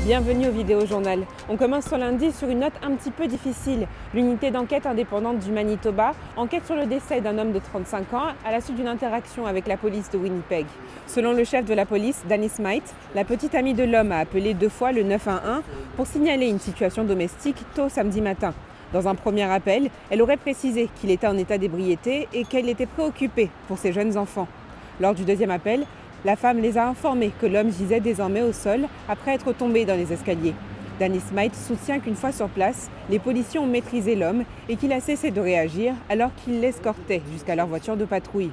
Bienvenue au Vidéojournal. On commence ce lundi sur une note un petit peu difficile. L'unité d'enquête indépendante du Manitoba enquête sur le décès d'un homme de 35 ans à la suite d'une interaction avec la police de Winnipeg. Selon le chef de la police, Danny Smythe, la petite amie de l'homme a appelé 2 fois le 911 pour signaler une situation domestique tôt samedi matin. Dans un premier appel, elle aurait précisé qu'il était en état d'ébriété et qu'elle était préoccupée pour ses jeunes enfants. Lors du deuxième appel, la femme les a informés que l'homme gisait désormais au sol après être tombé dans les escaliers. Danny Smythe soutient qu'une fois sur place, les policiers ont maîtrisé l'homme et qu'il a cessé de réagir alors qu'ils l'escortaient jusqu'à leur voiture de patrouille.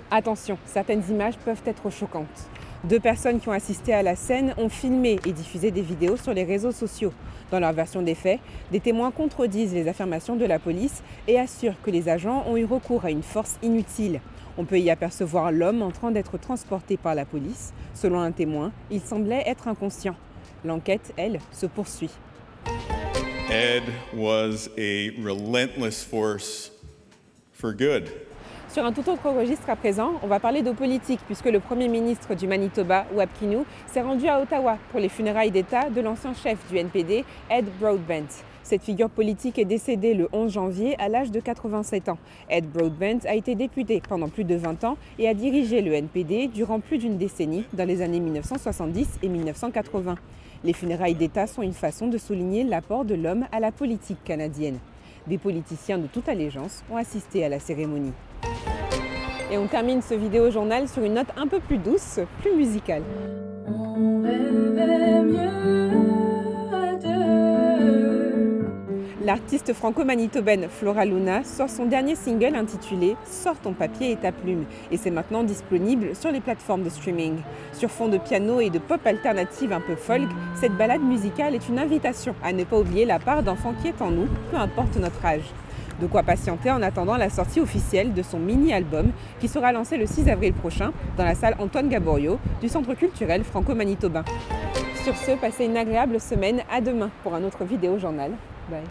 Attention, certaines images peuvent être choquantes. 2 personnes qui ont assisté à la scène ont filmé et diffusé des vidéos sur les réseaux sociaux. Dans leur version des faits, des témoins contredisent les affirmations de la police et assurent que les agents ont eu recours à une force inutile. On peut y apercevoir l'homme en train d'être transporté par la police. Selon un témoin, il semblait être inconscient. L'enquête, elle, se poursuit. Ed was a relentless force for good. Sur un tout autre registre à présent, on va parler de politique puisque le Premier ministre du Manitoba, Wab Kinew, s'est rendu à Ottawa pour les funérailles d'État de l'ancien chef du NPD, Ed Broadbent. Cette figure politique est décédée le 11 janvier à l'âge de 87 ans. Ed Broadbent a été député pendant plus de 20 ans et a dirigé le NPD durant plus d'une décennie dans les années 1970 et 1980. Les funérailles d'État sont une façon de souligner l'apport de l'homme à la politique canadienne. Des politiciens de toute allégeance ont assisté à la cérémonie. Et on termine ce vidéojournal sur une note un peu plus douce, plus musicale. On rêvait mieux à deux. L'artiste franco-manitobaine Flora Luna sort son dernier single intitulé « Sors ton papier et ta plume » et c'est maintenant disponible sur les plateformes de streaming. Sur fond de piano et de pop alternative un peu folk, cette balade musicale est une invitation à ne pas oublier la part d'enfant qui est en nous, peu importe notre âge. De quoi patienter en attendant la sortie officielle de son mini-album qui sera lancé le 6 avril prochain dans la salle Antoine Gaborio du Centre culturel franco-manitobain. Sur ce, passez une agréable semaine. À demain pour un autre vidéojournal. Bye.